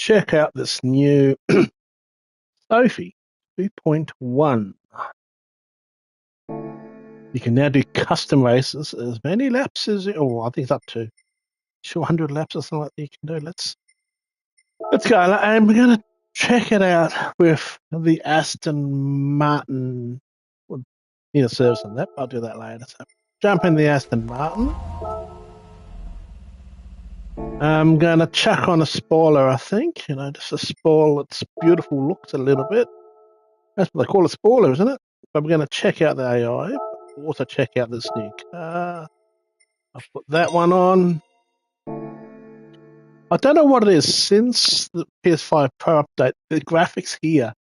check out this new Sophy 2.1. You can now do custom races as many laps as I think it's up to 200 laps or something like that you can do. Let's go, and we're going to check it out with the Aston Martin. We'll need a service on that. I'll do that later. So jump in the Aston Martin. I'm going to chuck on a spoiler, I think. Just a spoil that's beautiful looks a little bit. That's what they call a spoiler, isn't it? But we're going to check out the AI. We'll also check out this new car. I'll put that one on. I don't know what it is. Since the PS5 Pro update, the graphics here,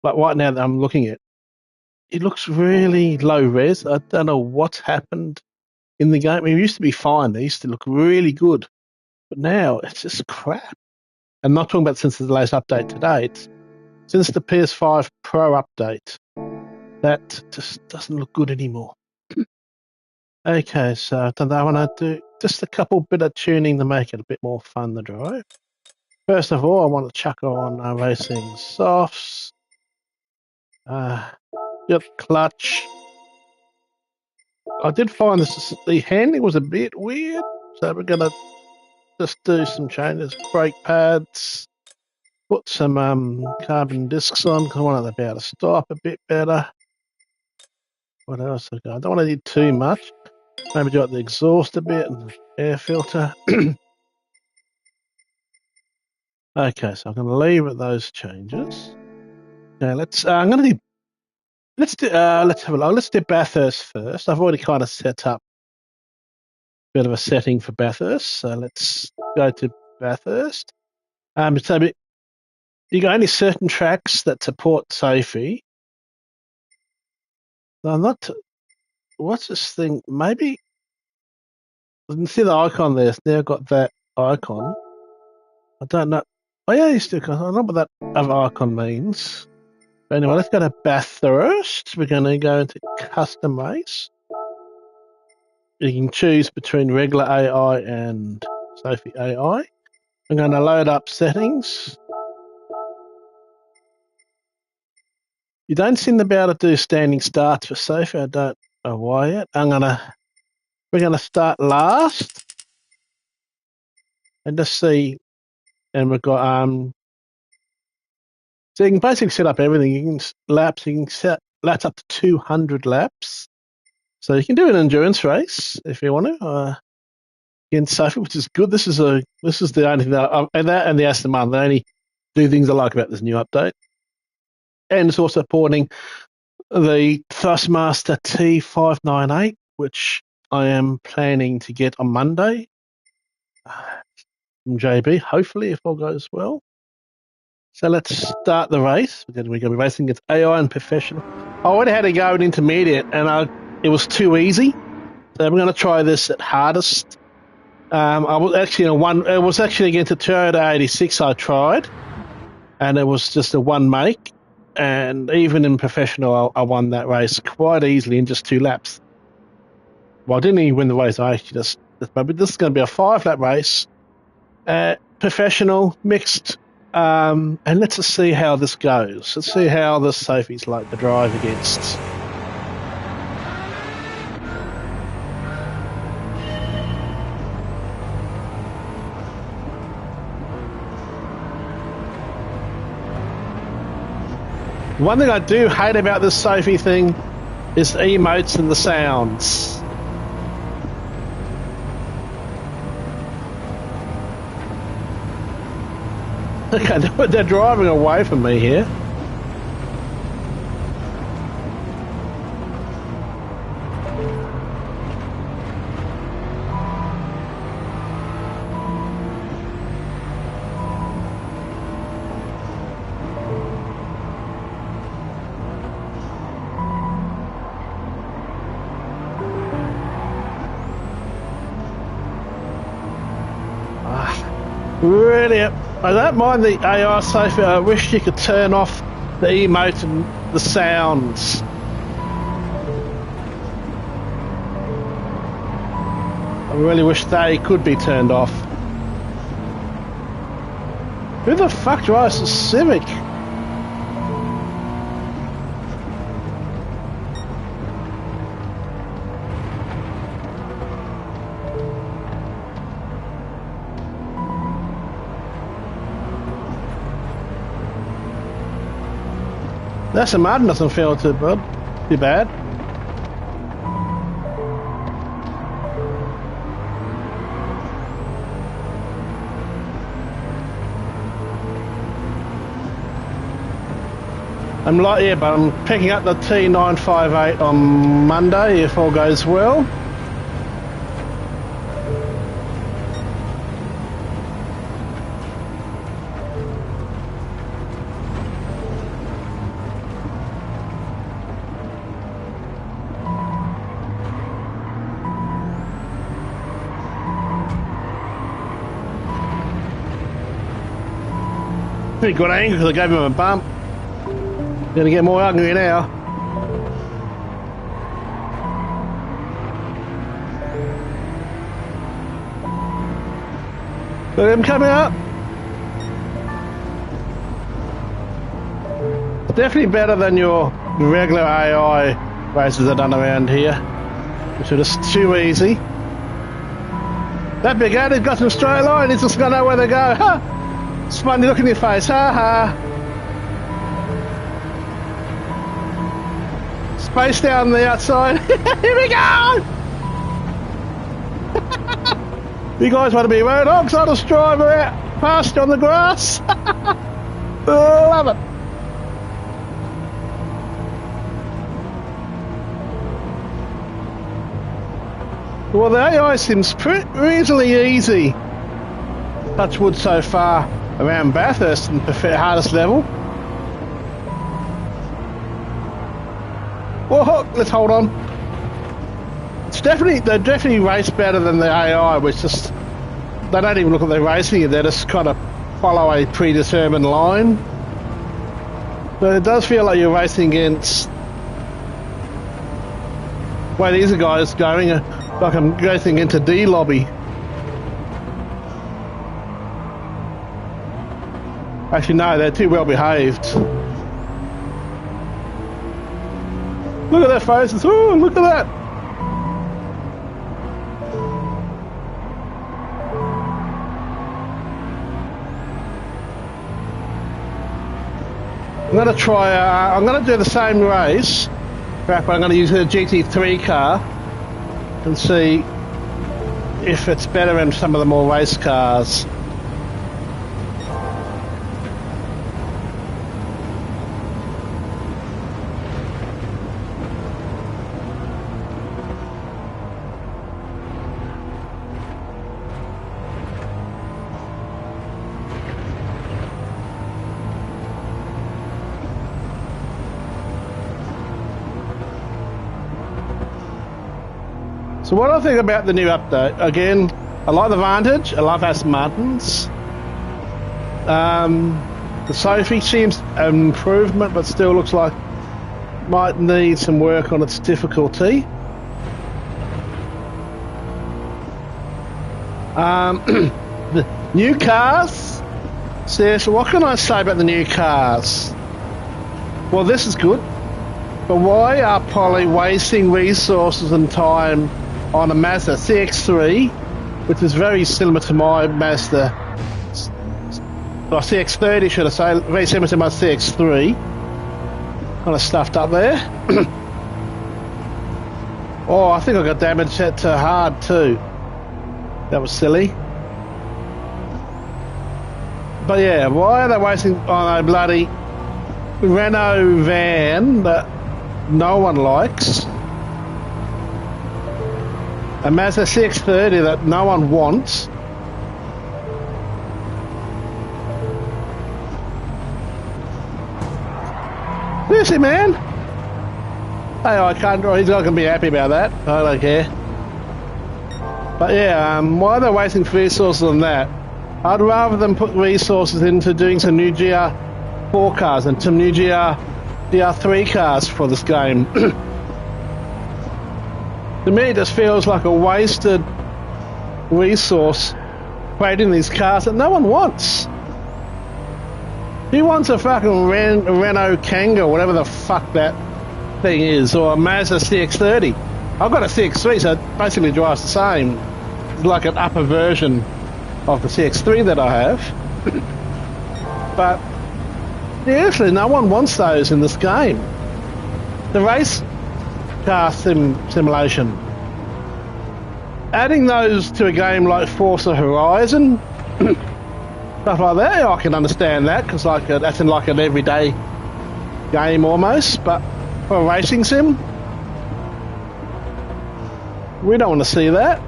like right now that I'm looking at, it looks really low res. I don't know what's happened in the game. I mean, it used to be fine. They used to look really good. But now it's just crap. I'm not talking about since the latest update today. It's since the PS5 Pro update. That just doesn't look good anymore. Okay, so I want to do just a couple bit of tuning to make it a bit more fun to drive. First of all, I want to chuck on racing softs. Clutch. I did find the handling was a bit weird, so we're going to just do some changes. Brake pads. Put some carbon discs on because I want to be able to stop a bit better. What else? I don't want to do too much. Maybe do up the exhaust a bit and the air filter. Okay, so I'm going to leave at those changes. Now let's have a look. Let's do Bathurst first. I've already kind of set up a bit of a setting for Bathurst, so let's go to Bathurst. So you got only certain tracks that support Sophy. I'm not. What's this thing? Maybe. You can see the icon there. It's now got that icon. I don't know. Oh yeah, you still can. I don't know what that other icon means. But anyway, let's go to Bathurst. We're going to go into custom race. You can choose between regular AI and Sophy AI. I'm going to load up settings. You don't seem to be able to do standing starts for Sophy. I don't know why yet. We're going to start last and just see. And we've got so you can basically set up everything. You can set laps up to 200 laps. So you can do an endurance race if you want to. Against Sophy, which is good. This is the only thing and the Aston Martin, the only two things I like about this new update. And it's also supporting the Thrustmaster T598, which I am planning to get on Monday from JB, hopefully, if all goes well. So let's start the race. We're going to be racing against AI and professional. I already had to go in intermediate, and it was too easy. So I'm going to try this at hardest. I was actually it was actually against a Toyota 86 I tried, and it was just a one make. And even in professional, I won that race quite easily in just 2 laps. Well, I didn't even win the race. I actually but this is going to be a 5-lap race. Professional, mixed, and let's just see how this goes. Let's see how the Sophy's like to drive against. One thing I do hate about this Sophy thing is the emotes and the sounds. Okay, they're driving away from me here. Really, I don't mind the AI Sophy. I wish you could turn off the emote and the sounds. I really wish they could be turned off. Who the fuck drives a Civic? That's a mud, doesn't feel too bad. I'm like, yeah, but I'm picking up the T958 on Monday if all goes well. Pretty good angle because I gave him a bump. Gonna get more ugly now. Look at him coming up. Definitely better than your regular AI races I've done around here, which are just too easy. That big he's got some straight line, he's just gonna know where to go. Ha! It's funny look in your face, ha ha. Space down the outside. Here we go! You guys want to be road hogs? I'll just drive out past you on the grass. Love it. Well, the AI seems reasonably easy. Touch wood so far around Bathurst and the hardest level. Whoa, let's hold on. They definitely race better than the AI, which just, they don't even look at their racing, they just kind of follow a predetermined line. But it does feel like you're racing against, well, these are guys going, like I'm racing into D lobby. Actually no, they're too well behaved. Look at their faces, oh look at that! I'm going to try, I'm going to do the same race, but I'm going to use a GT3 car and see if it's better than some of the more race cars. So what I think about the new update, again, I like the Vantage, I love Aston Martins. The Sophy seems an improvement, but still looks like might need some work on its difficulty. The new cars, so what can I say about the new cars? Well, this is good, but why are Poly wasting resources and time on a Mazda CX-3, which is very similar to my Mazda, or CX-30 should I say, very similar to my CX-3. Kind of stuffed up there. Oh, I think I got damaged to hard too. That was silly. But yeah, why are they wasting on a bloody Renault van that no one likes? A Mazda CX-30 that no one wants. Seriously, man? Hey, I can't. He's not going to be happy about that. I don't care. But yeah, why are they wasting resources on that? I'd rather them put resources into doing some new GR4 cars and some new GR3 cars for this game. To me, it just feels like a wasted resource creating these cars that no one wants. He wants a fucking Renault Kangoo, whatever the fuck that thing is, or a Mazda CX-30. I've got a CX-3, so it basically drives the same. It's like an upper version of the CX-3 that I have. But seriously, no one wants those in this game. The race car simulation. Adding those to a game like Forza Horizon, stuff like that, I can understand that, because that's in like an everyday game almost. But for a racing sim, we don't want to see that.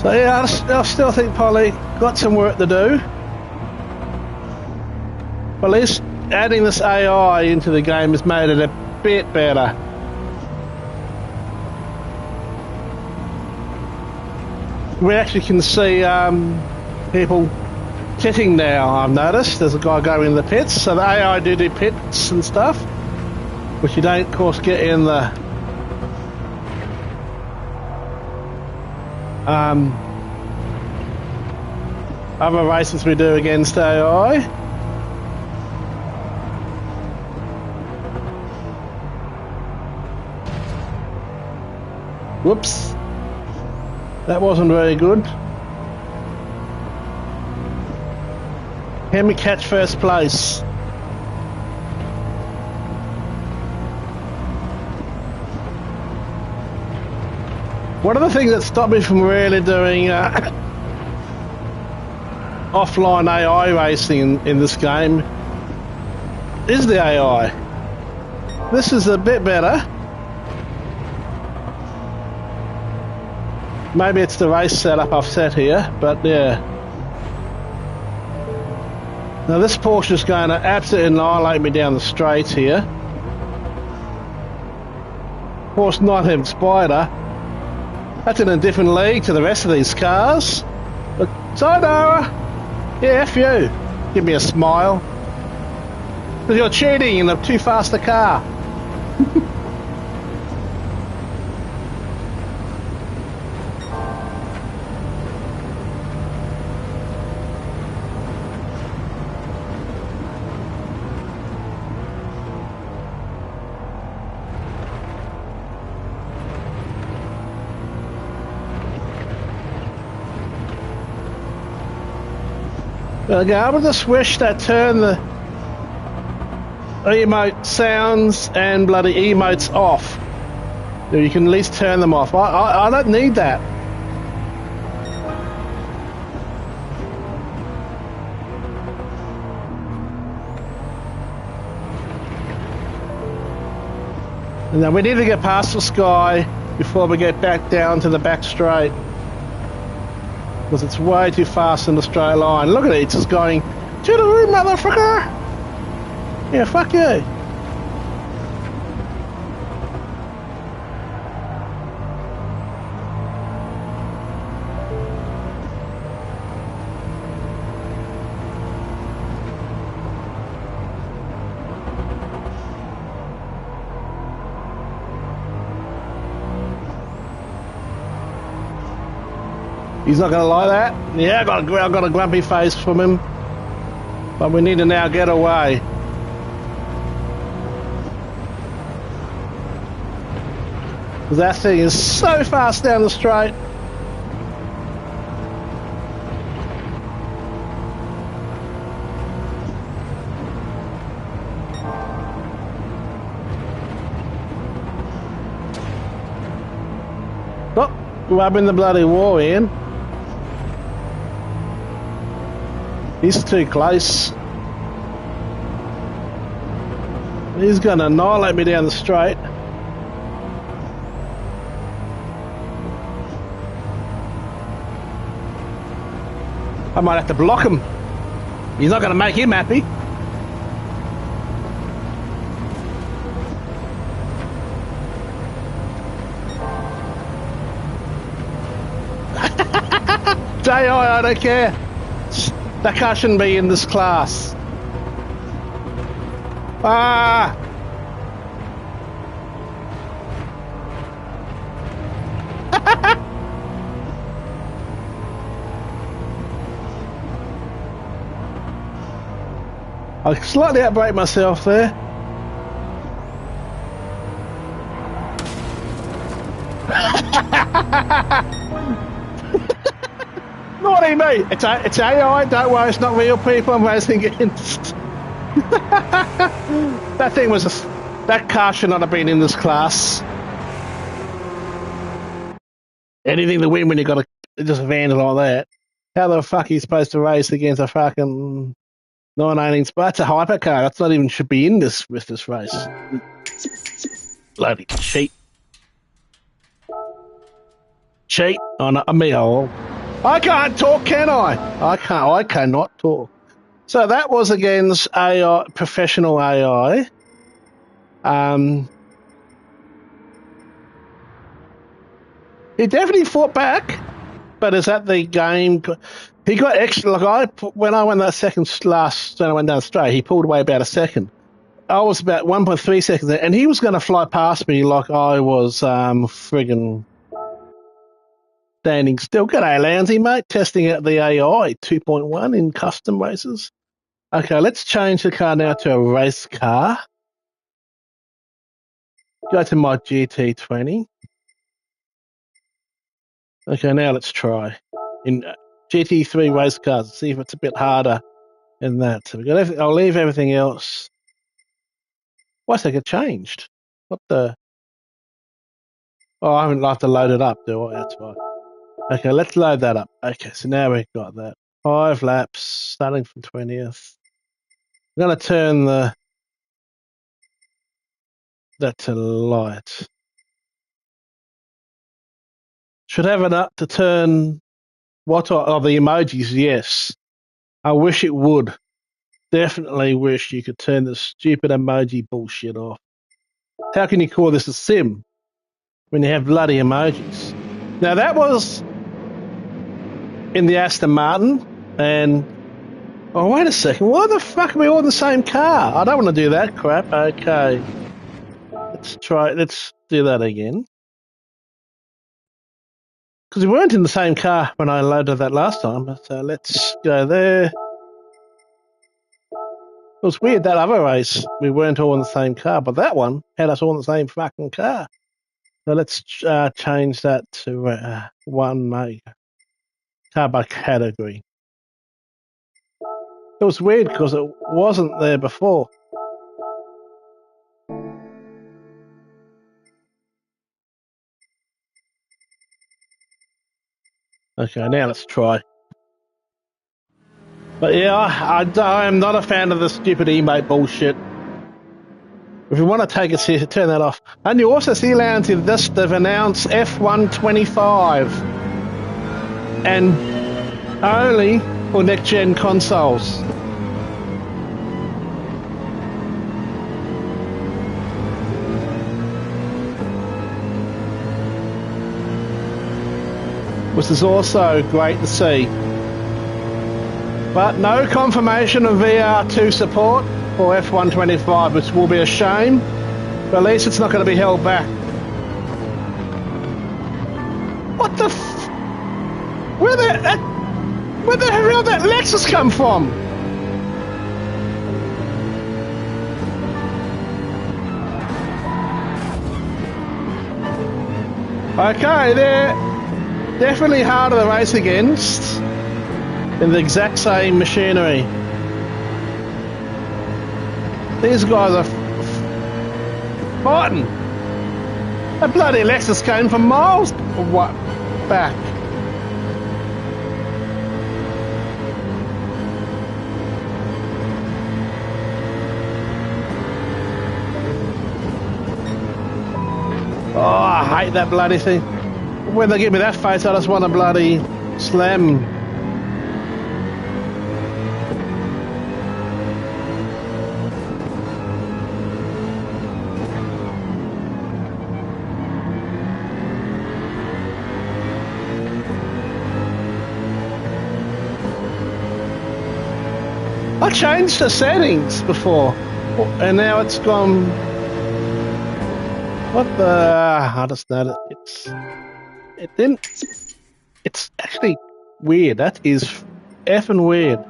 So yeah, I still think Polly got some work to do. But at least adding this AI into the game has made it a bit better. We actually can see people pitting now, I've noticed. There's a guy going in the pits, so the AI do pits and stuff, which you don't, of course, get in the other races we do against AI. Whoops. That wasn't very good. Can we catch first place? One of the things that stopped me from really doing offline AI racing in this game is the AI. This is a bit better. Maybe it's the race setup I've set here, but yeah. Now this Porsche's going to absolutely annihilate me down the straight here. Of course, not having Spider. That's in a different league to the rest of these cars. But sayonara! Yeah, F you. Give me a smile. Because you're cheating in a too fast a car. Okay, I would just wish that turn the emote sounds and bloody emotes off. You can at least turn them off. I don't need that. And then we need to get past the sky before we get back down to the back straight. Because it's way too fast in the straight line. Look at it, it's just going, toodaloo, motherfucker! Yeah, fuck you. He's not going to like that. Yeah, I got a grumpy face from him. But we need to now get away. Because that thing is so fast down the straight. Oh, rubbing the bloody wall in. He's too close. He's going to annihilate me down the straight. I might have to block him. He's not going to make him happy. I don't care. That car shouldn't be in this class. Ah! I slightly outbrake myself there. Naughty me! It's AI, don't worry, it's not real people I'm racing against. That car should not have been in this class. Anything to win when you got just a vandal like that. How the fuck are you supposed to race against a fucking 918 That's a hypercar. That's not even should be in this race. Bloody cheat. Cheat on a meal. I can't talk, can I? I cannot talk. So that was against AI, professional AI. He definitely fought back, but is that the game? He got extra. Like when I went that second last, when I went down straight, he pulled away about a second. I was about 1.3 seconds there, and he was going to fly past me like I was friggin' standing still. G'day, Lansy, mate. Testing out the AI 2.1 in custom races. Okay, let's change the car now to a race car. Go to my GT20. Okay, now let's try. In GT3 race cars, see if it's a bit harder than that. So I'll leave everything else. Why is it changed? What the? Oh, I haven't to load it up, do I? That's right. Okay, let's load that up. Okay, so now we've got that. 5 laps, starting from 20th. I'm going to turn that to light. Should have it up to turn the emojis, yes. I wish it would. Definitely wish you could turn the stupid emoji bullshit off. How can you call this a sim when you have bloody emojis? Now that was in the Aston Martin, and oh wait a second, why the fuck are we all in the same car? I don't want to do that crap. Okay, let's do that again. Because we weren't in the same car when I loaded that last time, so let's go there. It was weird, that other race, we weren't all in the same car, but that one had us all in the same fucking car. So let's change that to one car by category. It was weird because it wasn't there before. Okay, now let's try. But yeah, I am not a fan of the stupid emote bullshit. If you want to take it seriously, turn that off. And you also see, Lounge, they've announced F125. And only for next-gen consoles. Which is also great to see. But no confirmation of VR2 support for F125, which will be a shame. But at least it's not going to be held back. What the where the hell did that Lexus come from? Okay, they're definitely harder to race against in the exact same machinery. These guys are fighting. That bloody Lexus came from miles back. Oh, I hate that bloody thing. When they give me that face, I just want to bloody slam. I changed the settings before, and now it's gone. What the? I just noticed it didn't. It's actually weird. That is effing weird.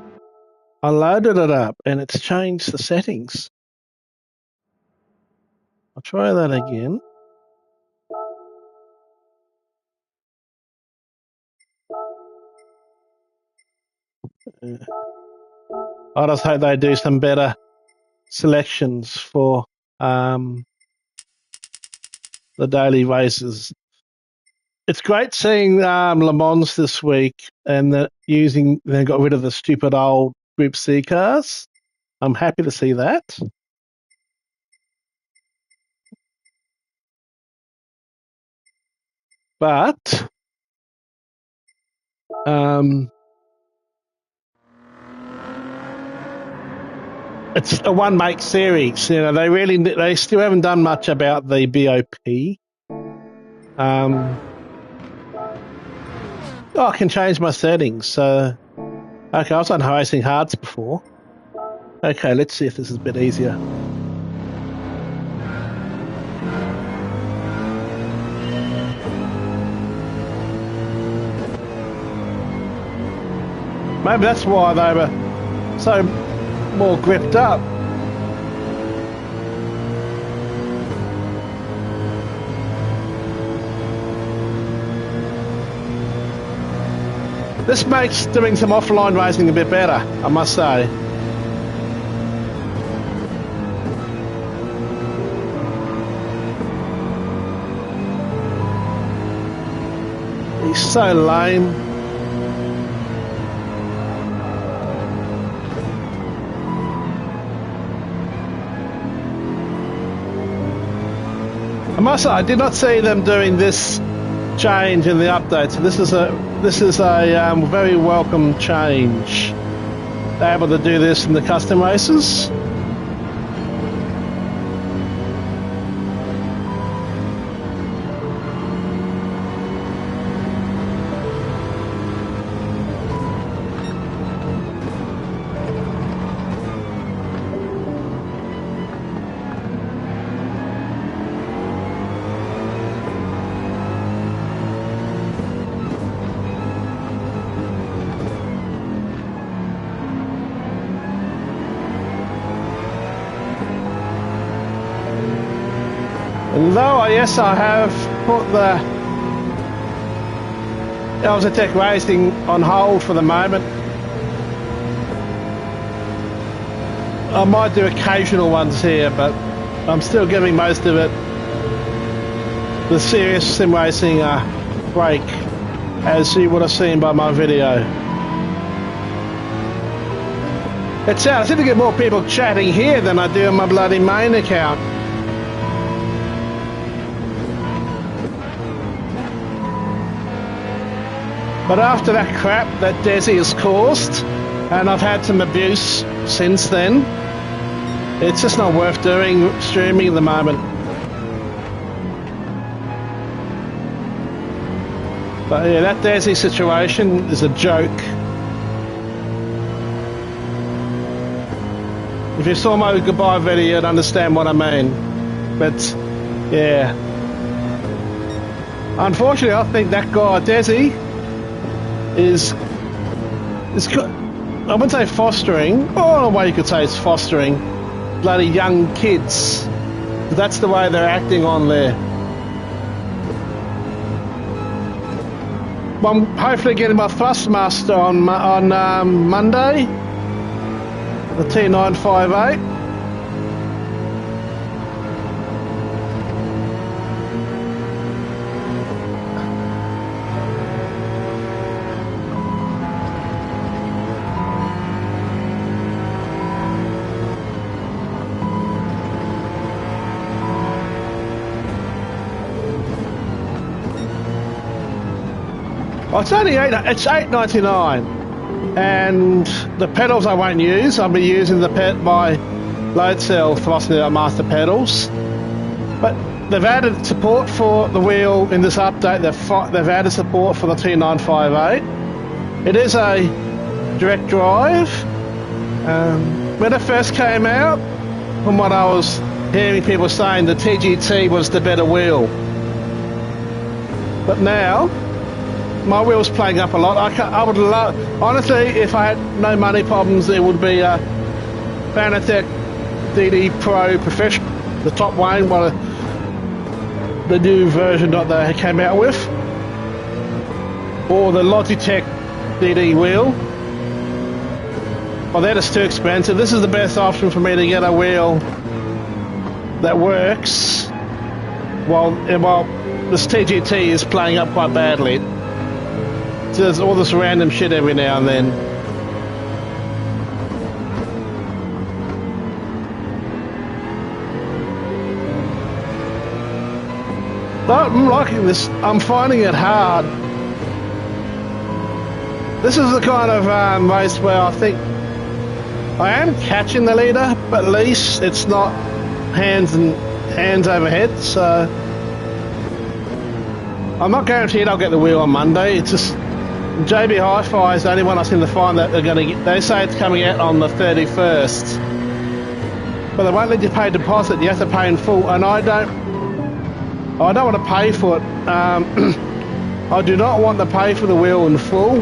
I loaded it up and it's changed the settings. I'll try that again. I just hope they do some better selections for the daily races. It's great seeing Le Mans this week, and they got rid of the stupid old Group C cars. I'm happy to see that. But it's a one-make series. You know, they still haven't done much about the BOP. I can change my settings. So, okay, I was on Racing Hards before. Okay, let's see if this is a bit easier. Maybe that's why they were so more gripped up. This makes doing some offline racing a bit better, I must say. He's so lame. I must say, I did not see them doing this change in the update. So this is a very welcome change. They're able to do this in the custom races. Although, yes, I have put the Elsa Tech Racing on hold for the moment. I might do occasional ones here, but I'm still giving most of it the serious sim racing break, as you would have seen by my video. It sounds, I seem to get more people chatting here than I do on my bloody main account. But after that crap that Desi has caused, and I've had some abuse since then, it's just not worth doing streaming at the moment. But yeah, that Desi situation is a joke. If you saw my goodbye video, you'd understand what I mean. But yeah, unfortunately, I think that guy Desi is I wouldn't say fostering. Oh, the way you could say it's fostering bloody young kids. That's the way they're acting on there. Well, I'm hopefully getting my Thrustmaster on Monday, the T958. Well, it's only $8.99, and the pedals I won't use. I'll be using my load cell Velocity Master pedals. But they've added support for the wheel in this update. They've added support for the T958. It is a direct drive. When it first came out, from what I was hearing people saying, the TGT was the better wheel. But now my wheel's playing up a lot. I would love, honestly, if I had no money problems, it would be a Fanatec DD Pro Professional, the top one, one of the new version that they came out with, or the Logitech DD wheel. Well, they're just too expensive. This is the best option for me to get a wheel that works while this TGT is playing up quite badly. So there's all this random shit every now and then. But I'm liking this. I'm finding it hard. This is the kind of race where I think I am catching the leader, but at least it's not hands over head. So I'm not guaranteed I'll get the wheel on Monday. It's just JB Hi-Fi is the only one I seem to find that they're going to get. They say it's coming out on the 31st, but they won't let you pay deposit. You have to pay in full, and I don't want to pay for it. I do not want to pay for the wheel in full,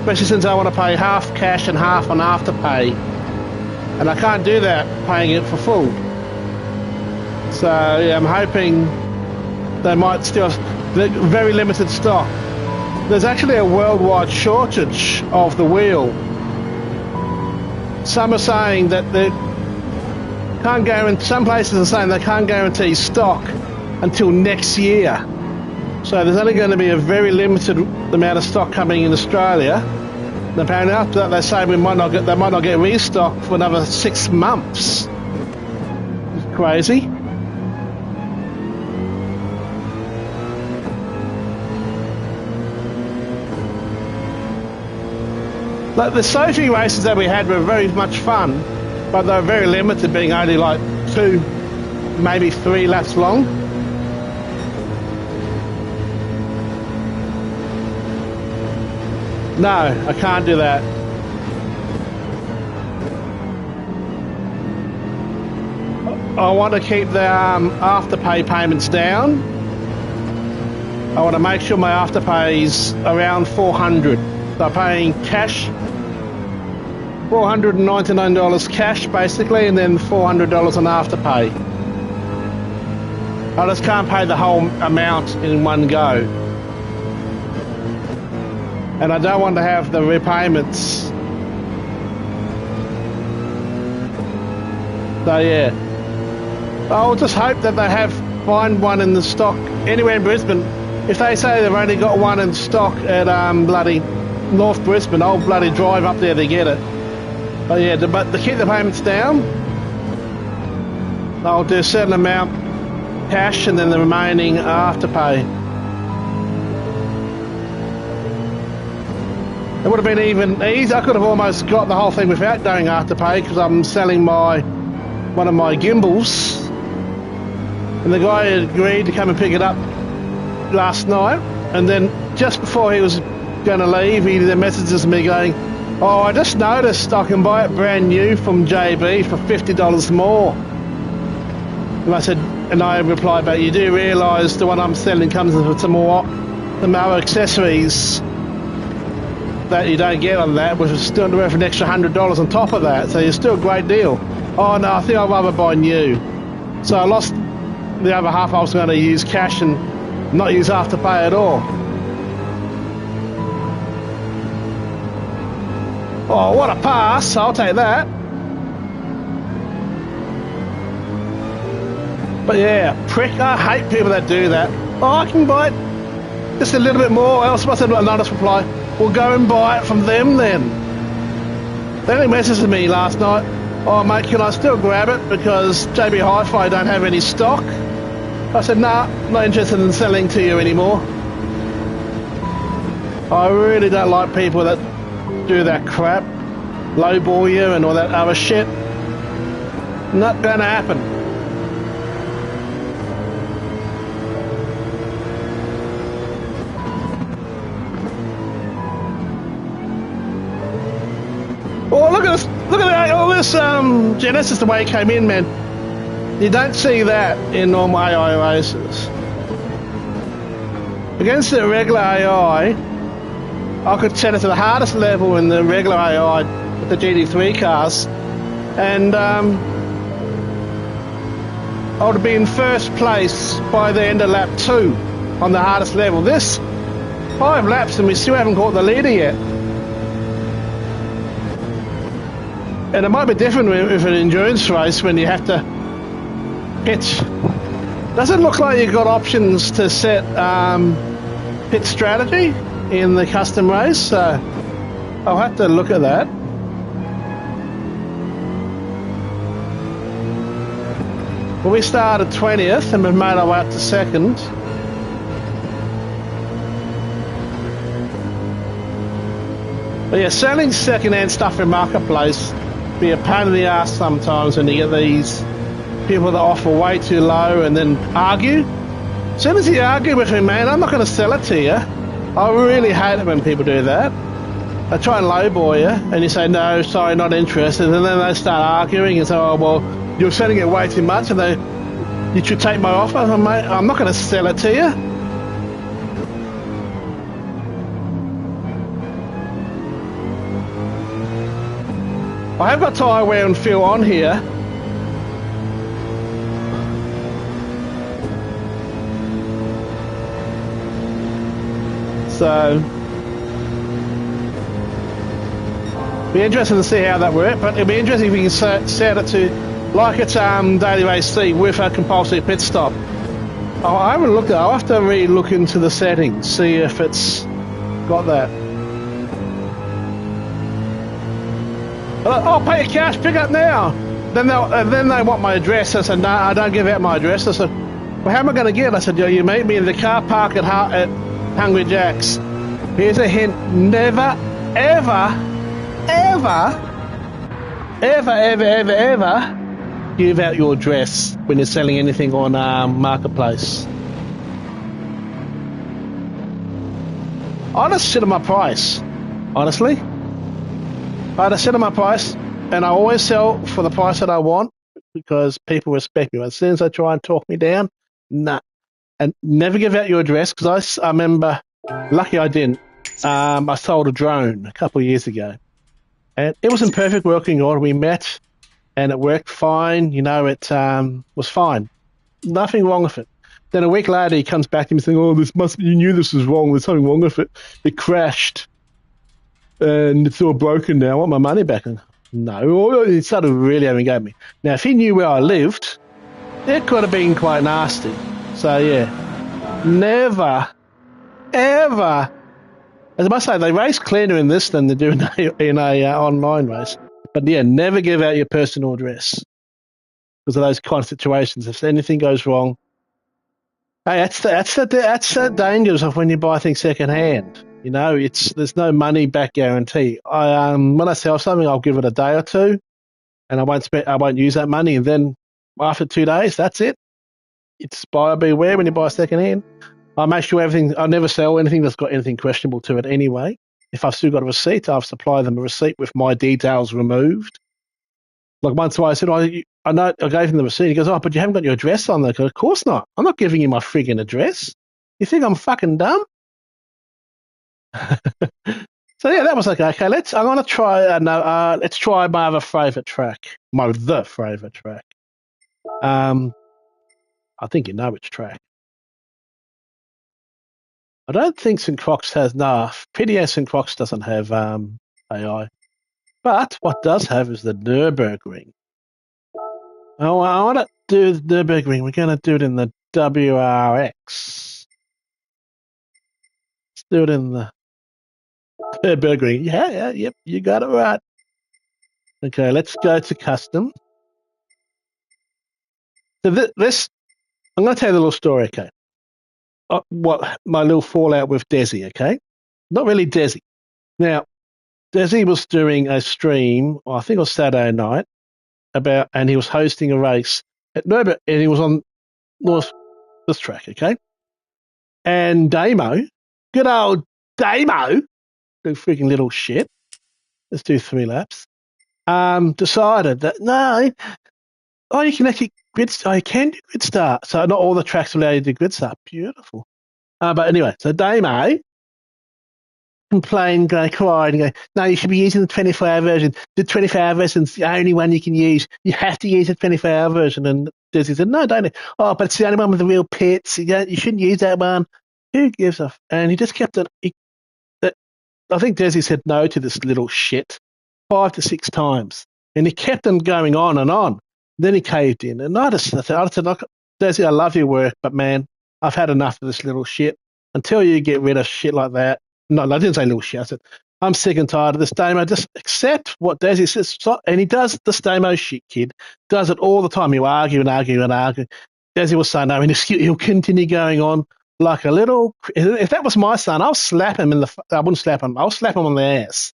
especially since I want to pay half cash and half on afterpay, and I can't do that paying it for full. So yeah, I'm hoping they might still have very limited stock. There's actually a worldwide shortage of the wheel. Some are saying that they can't guarantee. Some places are saying they can't guarantee stock until next year. So there's only going to be a very limited amount of stock coming in Australia. And apparently after that they say they might not get restocked for another 6 months. It's crazy. Like the Sophy races that we had were very much fun, but they were very limited, being only like 2, maybe 3 laps long. No, I can't do that. I want to keep the afterpay payments down. I want to make sure my afterpay's around $400. So paying cash, $499 cash basically, and then $400 on afterpay. I just can't pay the whole amount in one go. And I don't want to have the repayments. So yeah, I'll just hope that they find one in the stock anywhere in Brisbane. If they say they've only got one in stock at bloody North Brisbane, I'll bloody drive up there to get it. But yeah, but to keep the payments down, I'll do a certain amount cash and then the remaining afterpay. It would have been even easy. I could have almost got the whole thing without doing afterpay because I'm selling one of my gimbals, and the guy agreed to come and pick it up last night, and then just before he was going to leave, he then messages me going, "Oh, I just noticed I can buy it brand new from JB for $50 more." And I replied back, "You do realise the one I'm selling comes with some more accessories that you don't get on that, which is still worth an extra $100 on top of that, so it's still a great deal." "Oh no, I think I'd rather buy new." So I lost the other half. I was going to use cash and not use afterpay at all. Oh, what a pass! I'll take that. But yeah, prick, I hate people that do that. "Oh, I can buy it just a little bit more." Else I said another reply, "Well, go and buy it from them then." They only messaged me last night, "Oh mate, can I still grab it because JB Hi-Fi don't have any stock?" I said, "Nah, not interested in selling to you anymore." I really don't like people that do that crap, lowball you and all that other shit. Not gonna happen. Oh, look at this! Look at all this Genesis, the way it came in, man. You don't see that in normal AI races. against the regular AI, I could set it to the hardest level in the regular AI with the GT3 cars, and I would be in first place by the end of lap 2 on the hardest level. This 5 laps and we still haven't caught the leader yet. And it might be different with an endurance race when you have to pitch. Doesn't look like you've got options to set pit strategy in the custom race, so I'll have to look at that. Well, we started 20th and we've made our way up to 2nd. But yeah, selling second-hand stuff in marketplace be a pain in the ass sometimes when you get these people that offer way too low and then argue. As soon as you argue with me, man, I'm not going to sell it to you. I really hate it when people do that. They try and lowball you and you say, no, sorry, not interested. And then they start arguing and say, oh, well, you're selling it way too much and you should take my offer. I'm not going to sell it to you. I have got tyre wear and feel on here. So, be interesting to see how that works, but it'll be interesting if you can set it to like it's daily race C with a compulsory pit stop. I haven't looked at it. I'll have to really look into the settings, see if it's got that. I'll pay you cash, pick up now. Then they want my address. I said, no, I don't give out my address. I said, well, how am I going to get it? I said, you meet me in the car park at Hungry Jack's. Here's a hint, never, ever, ever, ever, ever, ever, ever give out your address when you're selling anything on Marketplace. I just sit on my price, honestly. I just sit on my price, and I always sell for the price that I want because people respect me. As soon as they try and talk me down, nah. And never give out your address, because I remember, lucky I didn't, I sold a drone a couple of years ago. And it was in perfect working order. We met, and it worked fine. You know, it was fine. Nothing wrong with it. Then a week later, he comes back to me saying, oh, you knew this was wrong. There's something wrong with it. It crashed. And it's all broken now. I want my money back. And no, he started really having a go at me. Now, if he knew where I lived, it could have been quite nasty. So, yeah, never, ever. As I must say, they race cleaner in this than they do in a online race. But, yeah, never give out your personal address because of those kind of situations. If anything goes wrong, hey, that's the dangers of when you buy things second-hand. You know, there's no money back guarantee. When I sell something, I'll give it a day or two, and I won't use that money. And then after 2 days, that's it. It's buyer beware when you buy second-hand. I make sure I never sell anything that's got anything questionable to it anyway. If I've still got a receipt, I'll supply them a receipt with my details removed. Like once I said, I gave him the receipt. He goes, oh, but you haven't got your address on there. I go, of course not. I'm not giving you my friggin' address. You think I'm fucking dumb? So yeah, that was okay. Okay, I'm gonna try. Let's try my other favourite track. The favourite track. I think you know which track. I don't think St Croix has PDS St Croix doesn't have AI, but what does have is the Nürburgring. Oh, I want to do the Nürburgring. We're going to do it in the WRX. Let's do it in the Nürburgring. Yep, you got it right. Okay, let's go to custom. So this, I'm going to tell you a little story, okay? What my little fallout with Desi, okay? Not really Desi. Now, Desi was doing a stream, I think it was Saturday night, and he was hosting a race at Nürburgring, and he was on this track, okay? And Damo, good old Damo, the freaking little shit, let's do 3 laps, decided that, no, you can actually you can do grid start. So not all the tracks allow you to do grid start. Beautiful. But anyway, so Damo complained, cried, and go, no, you should be using the 24-hour version. The 24-hour version's the only one you can use. You have to use the 24-hour version. And Desi said, no, don't. Oh, but it's the only one with the real pits. You shouldn't use that one. Who gives a... And he just kept it... I think Desi said no to this little shit 5 to 6 times. And he kept on going on and on. Then he caved in. And I said, look, Desi, I love your work, but man, I've had enough of this little shit. Until you get rid of shit like that. No, I didn't say little shit. I said, I'm sick and tired of this Damo. Just accept what Desi says. Stop. And he does this Damo shit, kid. Does it all the time. You argue and argue and argue. Desi will say no, and he'll continue going on like a little... If that was my son, I'll slap him in the... I wouldn't slap him. I'll slap him on the ass.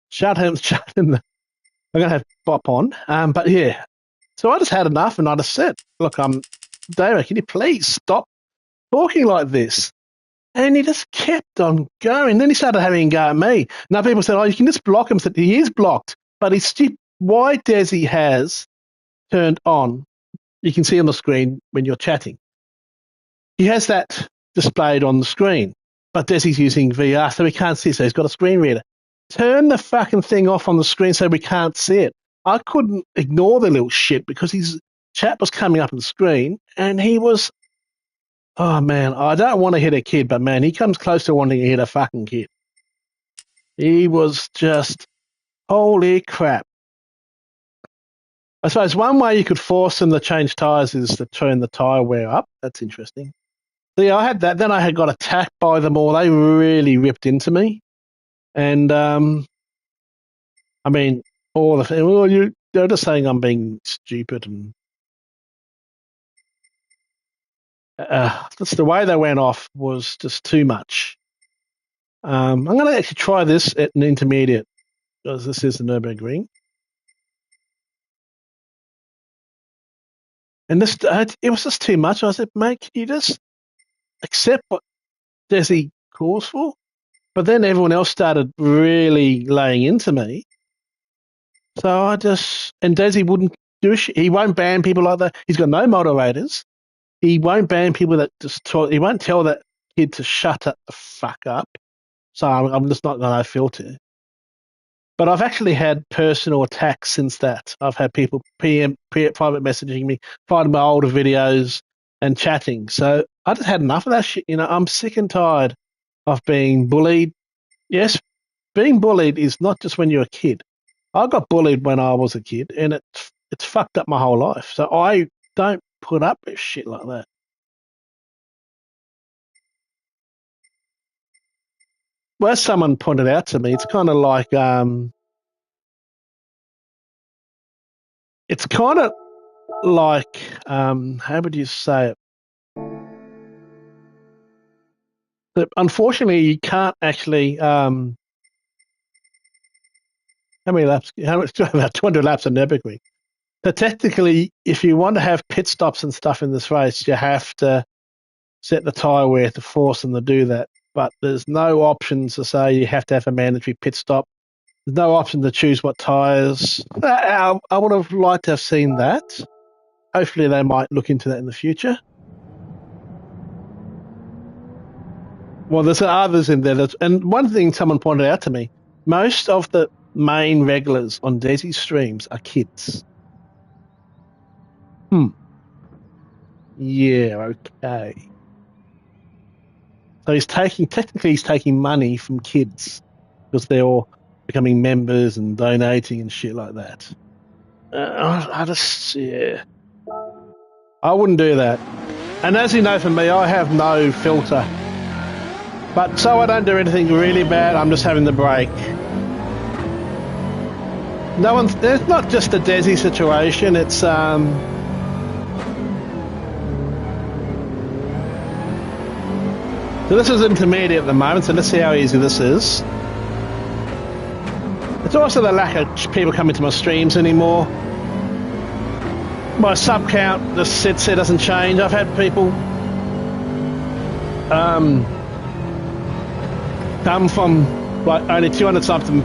Shut him. I'm going to have bop on. But yeah. So I just had enough, and I just said, look, Damo, can you please stop talking like this? And he just kept on going. Then he started having a go at me. Now people said, oh, you can just block him. I said, he is blocked. But he's still... Why Desi has turned on, you can see on the screen when you're chatting. He has that displayed on the screen. But Desi's using VR, so he can't see, so he's got a screen reader. Turn the fucking thing off on the screen so we can't see it. I couldn't ignore the little shit because his chat was coming up on the screen, and he was... Oh, man, I don't want to hit a kid, but, man, he comes close to wanting to hit a fucking kid. He was just... Holy crap. I suppose one way you could force them to change tyres is to turn the tyre wear up. That's interesting. So, yeah, I had that. Then I had got attacked by them all. They really ripped into me. And, I mean, all the... Well, they're just saying I'm being stupid and... Just the way they went off was just too much. I'm going to actually try this at an intermediate, because this is the Nürburgring. And this, it was just too much. I said, mate, can you just accept what Desi calls for? But then everyone else started really laying into me. So I just... And Desi wouldn't do shit. He won't ban people like that. He's got no moderators. He won't ban people that just talk. He won't tell that kid to shut the fuck up. So I'm just not going to filter. But I've actually had personal attacks since that. I've had people private messaging me, finding my older videos and chatting. So I just had enough of that shit. I'm sick and tired of being bullied. Yes, being bullied is not just when you're a kid. I got bullied when I was a kid, and it's fucked up my whole life. So I don't put up with shit like that. Well, as someone pointed out to me, it's kind of like it's kind of like how would you say it? But unfortunately, you can't actually how many laps? How much? About 200 laps of Nürburgring. So technically, if you want to have pit stops and stuff in this race, you have to set the tyre wear to force them to do that. But there's no options to say you have to have a mandatory pit stop. There's no option to choose what tyres. I would have liked to have seen that. Hopefully they might look into that in the future. Well, there's others in there. And one thing someone pointed out to me, most of the main regulars on Desi streams are kids. Yeah, okay. So he's taking money from kids because they're all becoming members and donating and shit like that. Yeah. I wouldn't do that. And as you know from me, I have no filter. But so I don't do anything really bad, I'm just having the break. It's not just a Desi situation, it's So this is intermediate at the moment, so let's see how easy this is. It's also the lack of people coming to my streams anymore. My sub count, the set doesn't change. I've had people come from like only 200 subs to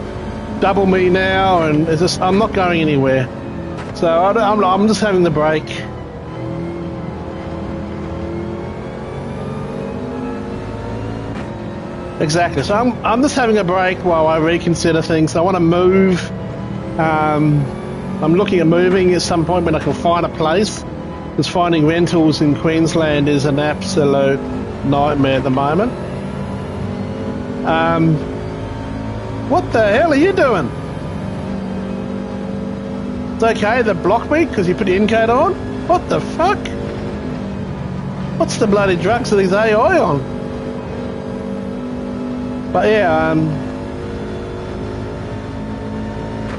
double me now, and it's just, I'm not going anywhere. So I'm just having the break. Exactly. So I'm just having a break while I reconsider things. I want to move. I'm looking at moving at some point when I can find a place, because finding rentals in Queensland is an absolute nightmare at the moment. What the hell are you doing? It's okay, they blocked me because you put the in-code on? What the fuck? What's the bloody drugs are these AI on? But yeah,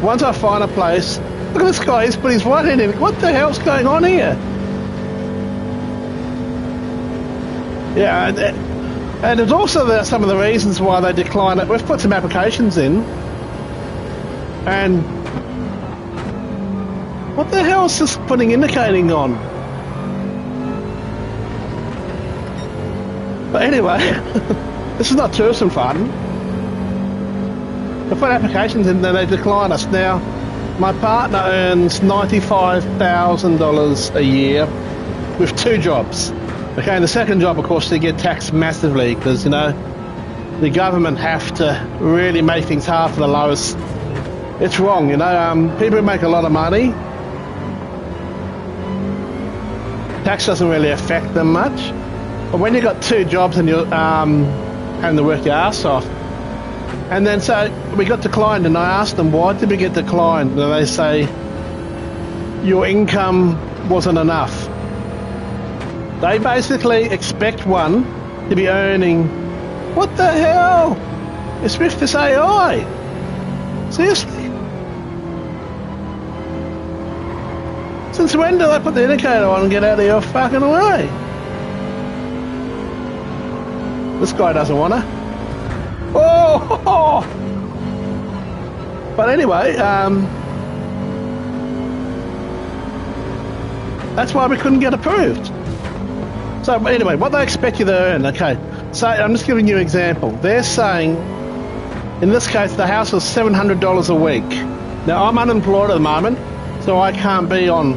once I find a place, look at this guy, he's put his right hand in. What the hell's going on here? Yeah, and it's also some of the reasons why they decline it. We've put some applications in, and what the hell is this putting indicating on? But anyway, this is not tourism fun. We put applications in there, they decline us. Now, my partner earns $95,000 a year with 2 jobs. Okay, and the second job, of course, they get taxed massively because, you know, the government have to really make things hard for the lowest. It's wrong, you know. People who make a lot of money, tax doesn't really affect them much. But when you've got 2 jobs and you're having to work your ass off, and then so we got declined, and I asked them, why did we get declined? And they say, your income wasn't enough. They basically expect one to be earning, what the hell? It's with this AI. Seriously? Since when do they put the indicator on and get out of your fucking way? This guy doesn't want to. Oh! But anyway, that's why we couldn't get approved. So anyway, what they expect you to earn, okay. So I'm just giving you an example. They're saying, in this case, the house was $700 a week. Now, I'm unemployed at the moment, so I can't be on.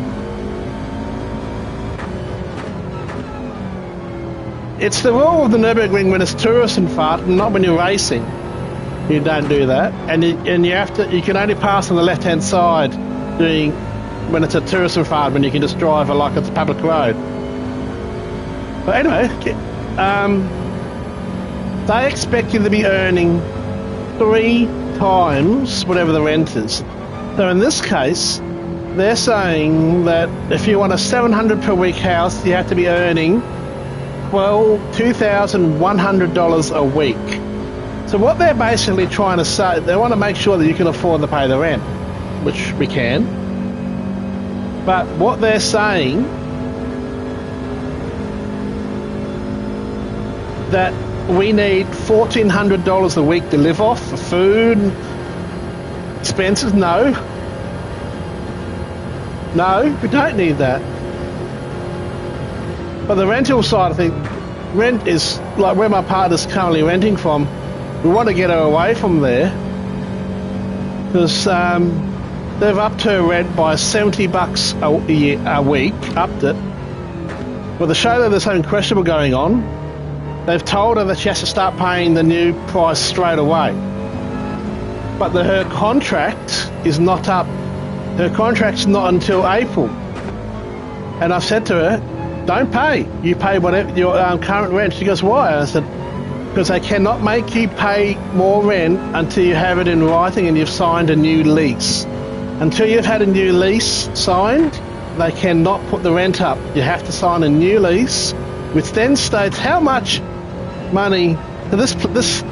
It's the rule of the Nürburgring when it's tourist and fart, and not when you're racing. You don't do that, and you have to. You can only pass on the left-hand side doing when it's a tourist and fart, when you can just drive like it's a public road. But anyway, they expect you to be earning 3 times whatever the rent is. So in this case, they're saying that if you want a $700 per week house, you have to be earning $2,100 a week. So what they're basically trying to say, they want to make sure that you can afford to pay the rent, which we can. But what they're saying, that we need $1,400 a week to live off for food, expenses. No, we don't need that. But the rental side of things, rent is like where my partner's currently renting from. We want to get her away from there because they've upped her rent by $70 a week, upped it. Well, the show that there's something questionable going on, they've told her that she has to start paying the new price straight away. But her contract is not up. Her contract's not until April. And I've said to her, don't pay. You pay whatever your current rent. She goes, why? I said, because they cannot make you pay more rent until you have it in writing and you've signed a new lease. Until you've had a new lease signed, they cannot put the rent up. You have to sign a new lease, which then states how much money. So this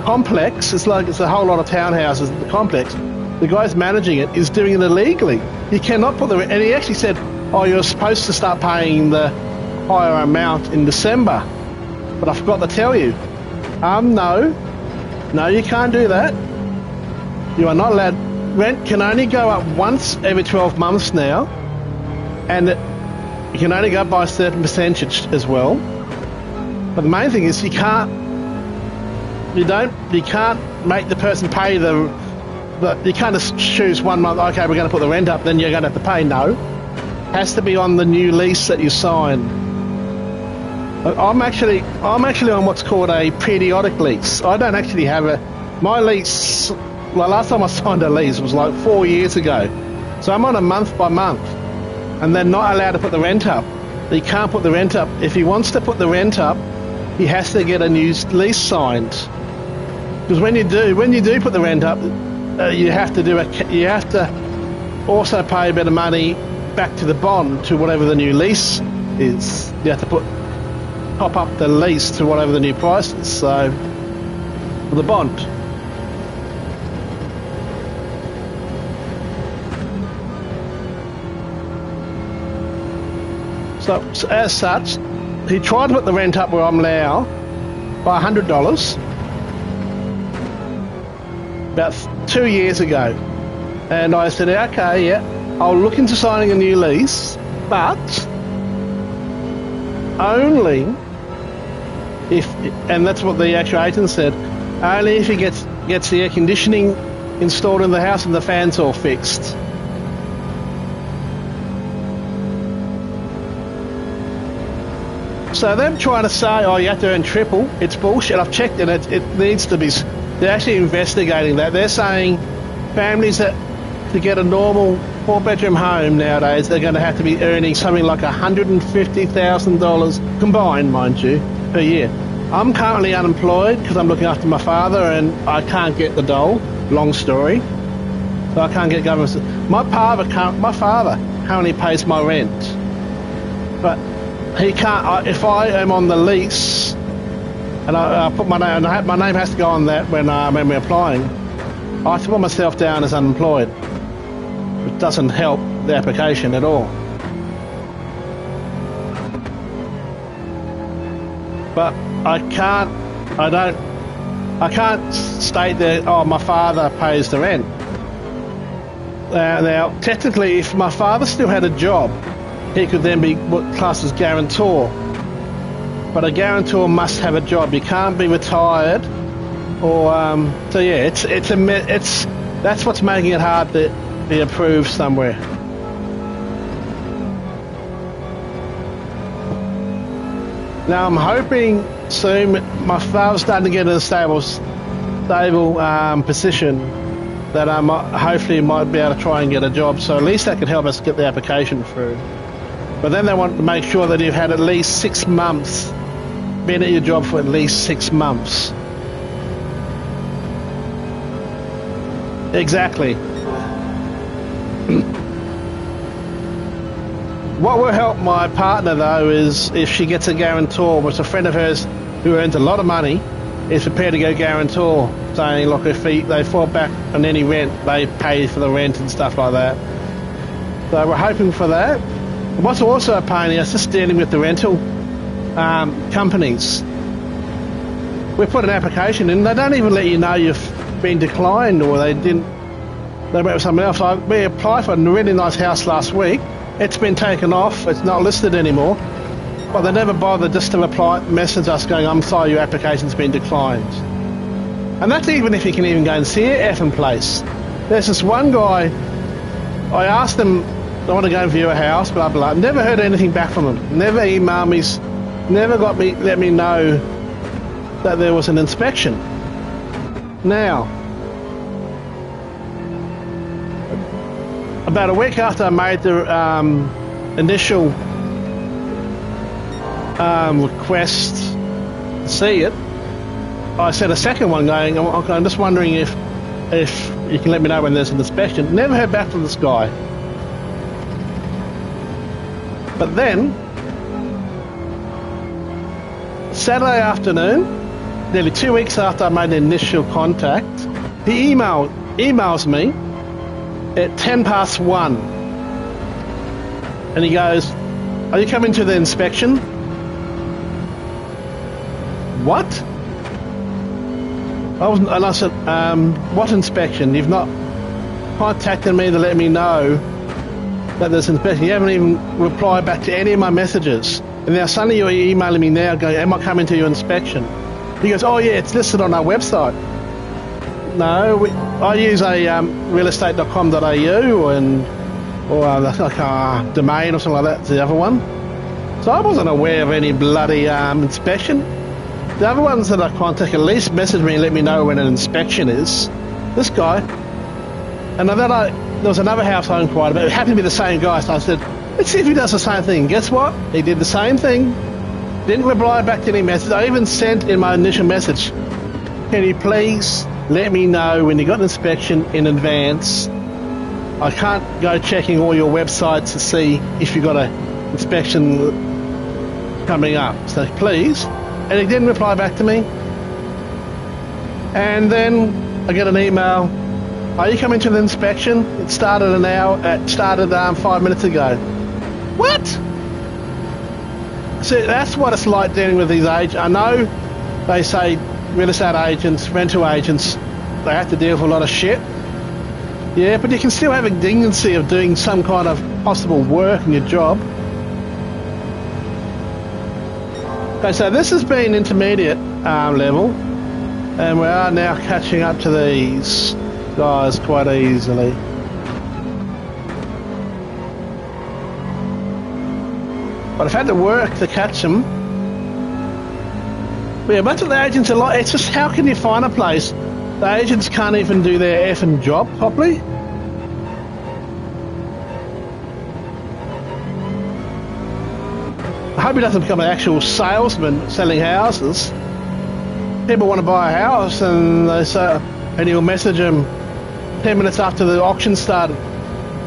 complex, it's a whole lot of townhouses in the complex. The guy's managing it is doing it illegally. You cannot put the rent. And he actually said, oh, you're supposed to start paying the higher amount in December. But I forgot to tell you. No, you can't do that. You are not allowed. Rent can only go up once every 12 months now, and you can only go up by a certain percentage as well. But the main thing is you can't make the person pay you can't just choose 1 month. Okay, we're going to put the rent up, then you're going to have to pay. No, it has to be on the new lease that you sign. I'm actually on what's called a periodic lease. I don't actually have my lease. Well, last time I signed a lease was like 4 years ago, so I'm on a month by month, and they're not allowed to put the rent up. He can't put the rent up. If he wants to put the rent up, he has to get a new lease signed. Because when you do put the rent up, you have to also pay a bit of money back to the bond, to whatever the new lease is. You have to top up the lease to whatever the new price is. So for the bond. So as such, he tried to put the rent up where I'm now by $100 about 2 years ago, and I said, okay, yeah, I'll look into signing a new lease, but only if, and that's what the actual agent said, only if he gets the air conditioning installed in the house and the fans all fixed. So them trying to say, oh, you have to earn triple, it's bullshit. I've checked it, it needs to be, they're actually investigating that. They're saying families that, to get a normal 4-bedroom home nowadays, they're going to have to be earning something like $150,000 combined, mind you, per year. I'm currently unemployed because I'm looking after my father and I can't get the dole, long story. So I can't get government. My father currently pays my rent, but he can't. If I am on the lease and I put my name, and my name has to go on that when we're applying, I have to put myself down as unemployed. It doesn't help the application at all. But I can't state that, oh, my father pays the rent. Now, technically, if my father still had a job, he could then be classed as guarantor. But a guarantor must have a job. You can't be retired, or so yeah. That's what's making it hard to be approved somewhere. Now I'm hoping soon. My father's starting to get in a stable position that I hopefully might be able to try and get a job. So at least that could help us get the application through. But then they want to make sure that you've had at least 6 months, been at your job for at least 6 months. Exactly. What will help my partner, though, is if she gets a guarantor, which a friend of hers who earns a lot of money is prepared to go guarantor, saying, look, if they fall back on any rent, they pay for the rent and stuff like that. So we're hoping for that. What's also a pain is just dealing with the rental companies. We put an application in, they don't even let you know you've been declined, or they went with someone else. We applied for a really nice house last week. It's been taken off, it's not listed anymore, but they never bothered just to message us going, I'm sorry, your application's been declined. And that's even if you can even go and see an effing place. There's this one guy, I asked him, I want to go and view a house, blah, blah. Never heard anything back from him. Never emailed me, never let me know that there was an inspection. Now, about a week after I made the initial request to see it, I sent a second one going, I'm just wondering if you can let me know when there's an inspection. Never heard back from this guy. But then, Saturday afternoon, nearly 2 weeks after I made the initial contact, he emails me at 1:10. And he goes, are you coming to the inspection? What? And I said, what inspection? You've not contacted me to let me know that there's an inspection. You haven't even replied back to any of my messages. And now suddenly you're emailing me now going, am I coming to your inspection? He goes, oh yeah, it's listed on our website. No, I use a realestate.com.au or like a domain or something like that, the other one. So I wasn't aware of any bloody inspection. The other ones that I contact at least message me and let me know when an inspection is. This guy. And then there was another house I inquired about. It happened to be the same guy, so I said, let's see if he does the same thing. Guess what? He did the same thing. Didn't reply back to any message. I even sent in my initial message, can you please let me know when you got an inspection in advance? I can't go checking all your websites to see if you got an inspection coming up. So please. And he didn't reply back to me. And then I get an email. Are you coming to the inspection? It started 5 minutes ago. What? See, that's what it's like dealing with these agents. I know they say real estate agents, rental agents, they have to deal with a lot of shit. Yeah, but you can still have a dignity of doing some kind of possible work in your job. Okay, so this has been intermediate level, and we are now catching up to these guys quite easily. But I've had to work to catch them. But yeah, much of the agents are like, it's just how can you find a place? The agents can't even do their effing job properly. I hope he doesn't become an actual salesman selling houses. People want to buy a house and they say, and he'll message them 10 minutes after the auction started.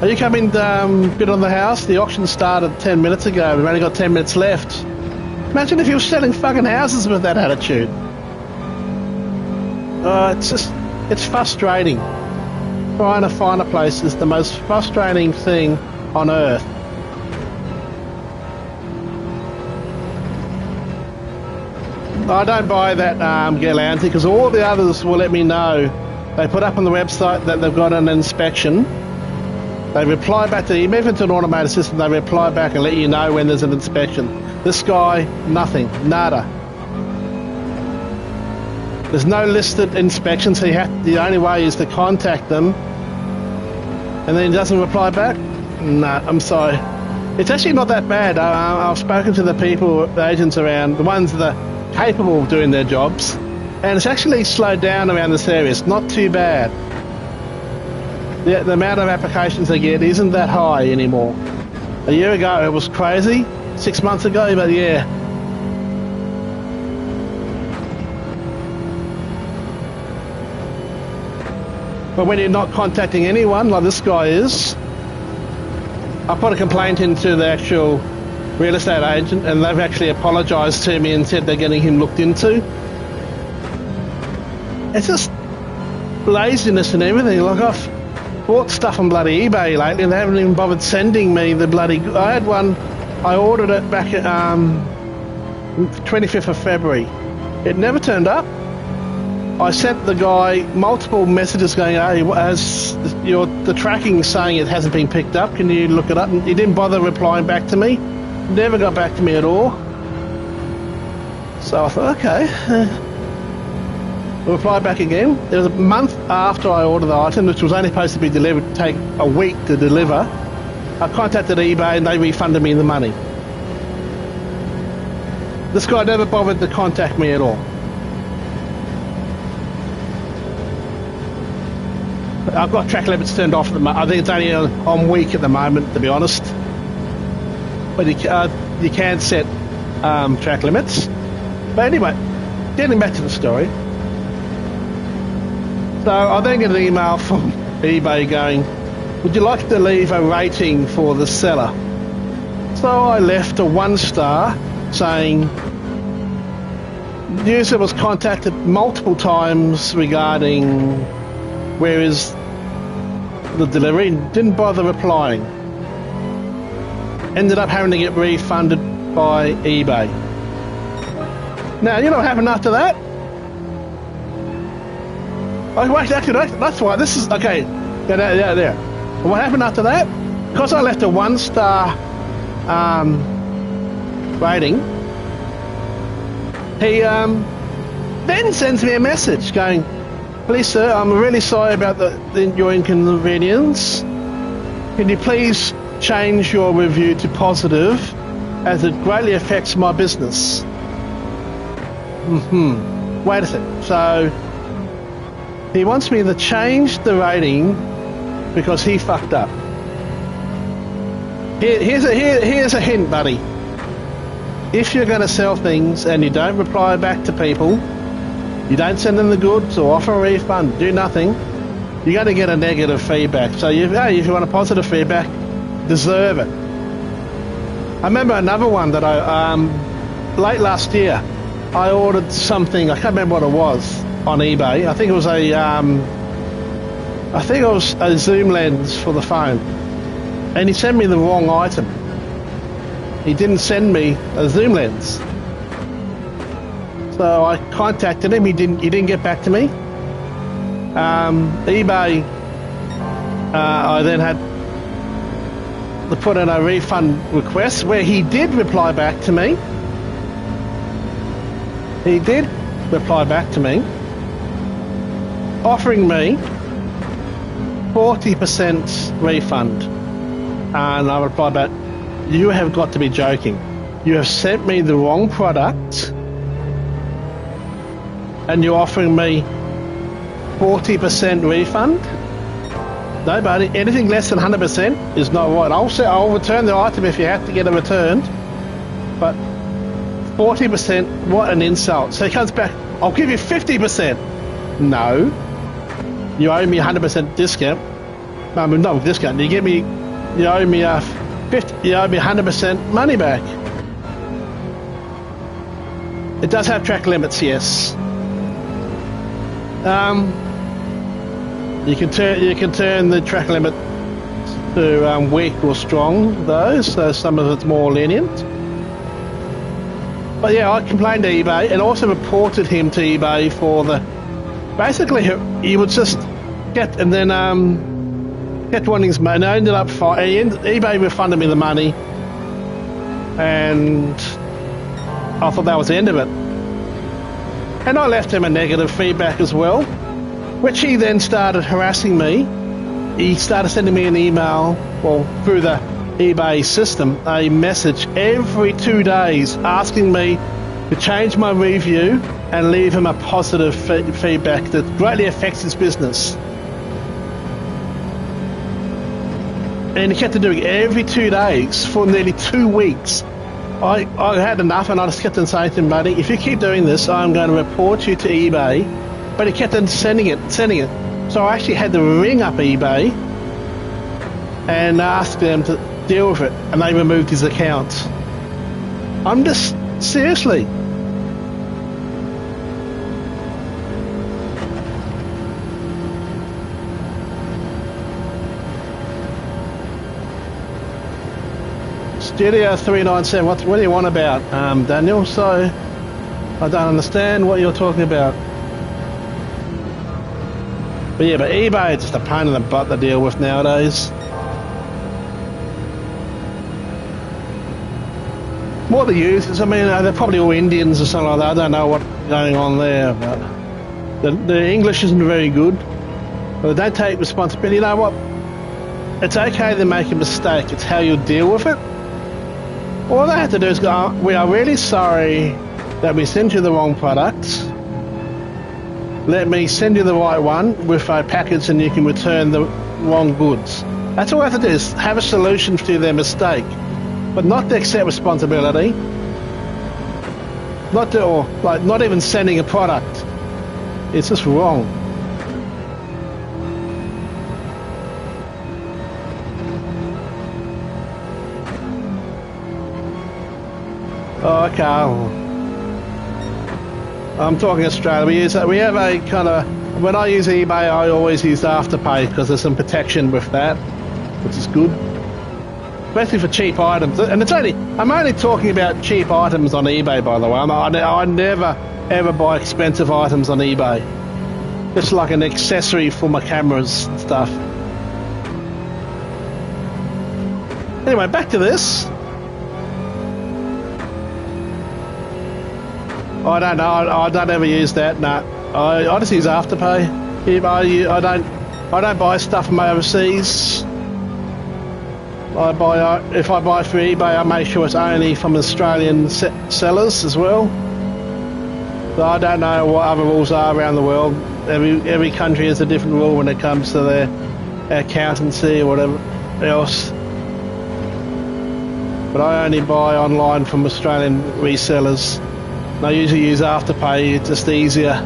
Are you coming to bid on the house? The auction started 10 minutes ago. We've only got 10 minutes left. Imagine if you were selling fucking houses with that attitude. It's frustrating. Trying to find a place is the most frustrating thing on earth. I don't buy that Galante because all the others will let me know. They put up on the website that they've got an inspection. They reply back to even if it's an automated system, they reply back and let you know when there's an inspection. This guy, nothing, nada. There's no listed inspections. The only way is to contact them, and then he doesn't reply back. No, I'm sorry. It's actually not that bad. I've spoken to the people, the agents around, the ones that are capable of doing their jobs, and it's actually slowed down around this area. It's not too bad. The amount of applications they get isn't that high anymore. A year ago it was crazy, 6 months ago, but yeah. But when you're not contacting anyone, like this guy is, I put a complaint into the actual real estate agent and they've actually apologised to me and said they're getting him looked into. It's just laziness and everything. Like I've bought stuff on bloody eBay lately and they haven't even bothered sending me the bloody... I had one, I ordered it back at 25th of February. It never turned up. I sent the guy multiple messages going, hey, as the tracking saying it hasn't been picked up, can you look it up? And he didn't bother replying back to me. Never got back to me at all. So I thought, okay. I replied back again. It was a month after I ordered the item, which was only supposed to be delivered, take a week to deliver. I contacted eBay and they refunded me the money. This guy never bothered to contact me at all. I've got track limits turned off at the moment. I think it's only on week at the moment, to be honest. But you can set track limits. But anyway, getting back to the story. So I then get an email from eBay going, would you like to leave a rating for the seller? So I left a 1-star saying, the user was contacted multiple times regarding where is the delivery, didn't bother replying. Ended up having to get refunded by eBay. Now, you know what happened after that? Oh, wait, actually, that's why this is... Okay, there. What happened after that? Because I left a 1-star rating, he then sends me a message going, please sir, I'm really sorry about your inconvenience. Can you please change your review to positive as it greatly affects my business. Wait a second. So he wants me to change the rating because he fucked up. Here's a hint, buddy. If you're going to sell things and you don't reply back to people, you don't send them the goods or offer a refund, do nothing, you're going to get a negative feedback. So if you want a positive feedback, deserve it. I remember another one that I late last year, I ordered something, I can't remember what it was, on eBay. I think it was a zoom lens for the phone, and he sent me the wrong item. He didn't send me a zoom lens. So I contacted him. He didn't get back to me. eBay. I then had to put in a refund request where he did reply back to me. He did reply back to me, offering me 40% refund. And I replied back, "You have got to be joking. You have sent me the wrong product and you're offering me 40% refund? No, buddy, anything less than 100% is not right. I'll return the item if you have to get it returned, but 40%, what an insult." So he comes back, "I'll give you 50%. No, you owe me 100% discount. No, I mean, not discount. You owe me 100% money back." It does have track limits, yes. You can turn the track limit to weak or strong though, so some of it's more lenient. But yeah, I complained to eBay and also reported him to eBay for basically he would just get and then kept wanting his money. I ended up eBay refunded me the money, and I thought that was the end of it. And I left him a negative feedback as well, which he then started harassing me. He started sending me an email, through the eBay system, a message every 2 days asking me to change my review and leave him a positive feedback that greatly affects his business. And he kept on doing it every 2 days for nearly 2 weeks. I had enough, and I just kept on saying to him, "Buddy, if you keep doing this, I'm going to report you to eBay." But he kept on sending it. So I actually had to ring up eBay and ask them to deal with it, and they removed his account. I'm just, seriously. Studio 397, what do you want about, Daniel? So, I don't understand what you're talking about. But yeah, but eBay is just a pain in the butt to deal with nowadays. More the users, I mean, they're probably all Indians or something like that. I don't know what's going on there, but the English isn't very good. But they don't take responsibility. You know what? It's okay to make a mistake. It's how you deal with it. All they have to do is go, "We are really sorry that we sent you the wrong product. Let me send you the right one with a package and you can return the wrong goods." That's all I have to do, is have a solution to their mistake, but not to accept responsibility. Not even sending a product. It's just wrong. Oh, okay. I'm talking Australia. We have a kind of, when I use eBay, I always use Afterpay because there's some protection with that, which is good, especially for cheap items. And I'm only talking about cheap items on eBay, by the way. I never ever buy expensive items on eBay. It's like an accessory for my cameras and stuff. Anyway, back to this. I don't know. I don't ever use that. No, I just use Afterpay. I don't buy stuff from overseas. If I buy through eBay, I make sure it's only from Australian sellers as well. So I don't know what other rules are around the world. Every country has a different rule when it comes to their accountancy or whatever else. But I only buy online from Australian resellers. And I usually use Afterpay, it's just easier.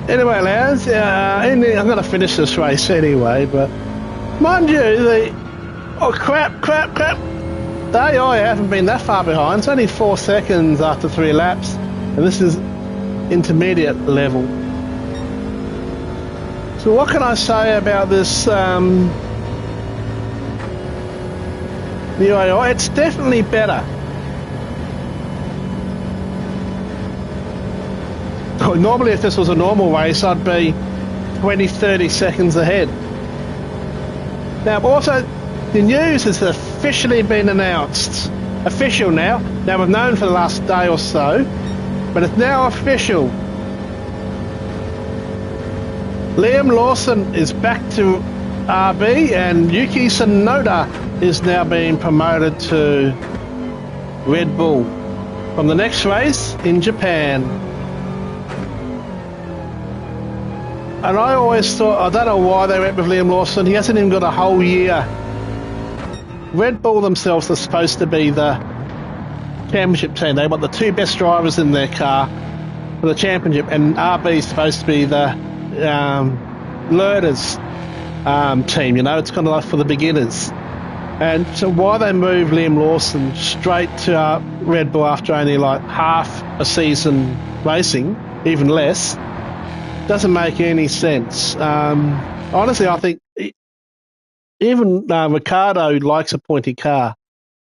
Anyway, lads, I'm going to finish this race anyway, but mind you, crap. The AI haven't been that far behind. It's only 4 seconds after 3 laps, and this is intermediate level. So what can I say about this new AI? It's definitely better. Normally, if this was a normal race, I'd be 20-30 seconds ahead. Now, also, the news has officially been announced. Official now. Now, we've known for the last day or so, but it's now official. Liam Lawson is back to RB, and Yuki Tsunoda is now being promoted to Red Bull from the next race in Japan. And I always thought, I don't know why they went with Liam Lawson. He hasn't even got a whole year. Red Bull themselves are supposed to be the championship team. They want the 2 best drivers in their car for the championship, and RB is supposed to be the learners team. You know, it's kind of like for the beginners. And so why they move Liam Lawson straight to Red Bull after only like half a season racing, even less, doesn't make any sense. Honestly, I think even Ricciardo likes a pointy car.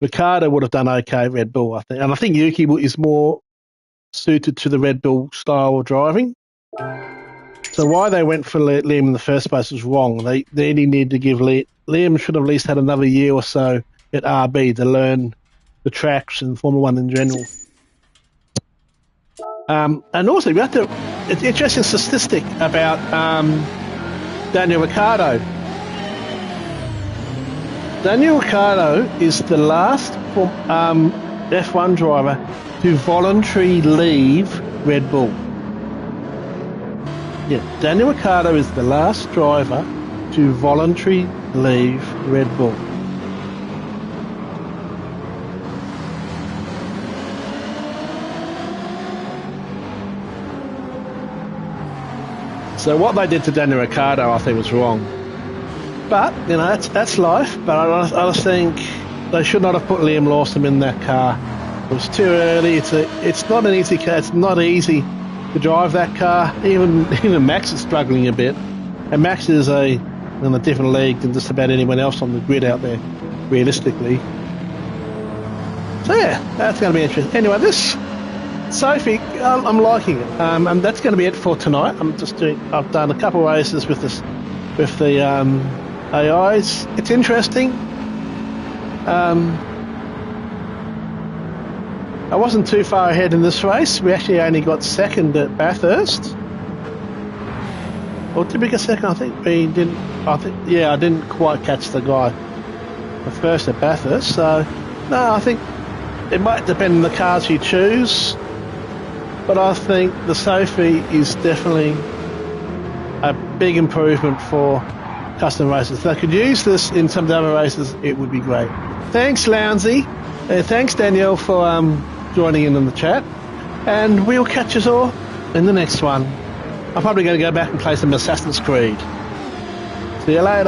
Ricciardo would have done okay at Red Bull, I think. And I think Yuki is more suited to the Red Bull style of driving. So why they went for Liam in the first place was wrong. They only need to give Liam should have at least had another year or so at RB to learn the tracks and Formula One in general. And also, we have to. It's an interesting statistic about Daniel Ricciardo. Daniel Ricciardo is the last F1 driver to voluntarily leave Red Bull. Yeah, Daniel Ricciardo is the last driver to voluntarily leave Red Bull. So what they did to Daniel Ricciardo, I think, was wrong. But, you know, that's life. But I think they should not have put Liam Lawson in that car. It was too early. It's not an easy car. It's not easy to drive that car. Even Max is struggling a bit. And Max is in a different league than just about anyone else on the grid out there, realistically. So, yeah, that's going to be interesting. Anyway, this Sophy, I'm liking it, and that's going to be it for tonight. I've done a couple of races with the AIs. It's interesting. I wasn't too far ahead in this race. We actually only got second at Bathurst. Or did we get second? I think we didn't. I didn't quite catch the guy the first at Bathurst. So no, I think it might depend on the cars you choose. But I think the Sophy is definitely a big improvement for custom races. If they could use this in some of the other races, it would be great. Thanks, Lounsey. Thanks, Danielle, for joining in on the chat. And we'll catch us all in the next one. I'm probably going to go back and play some Assassin's Creed. See you later.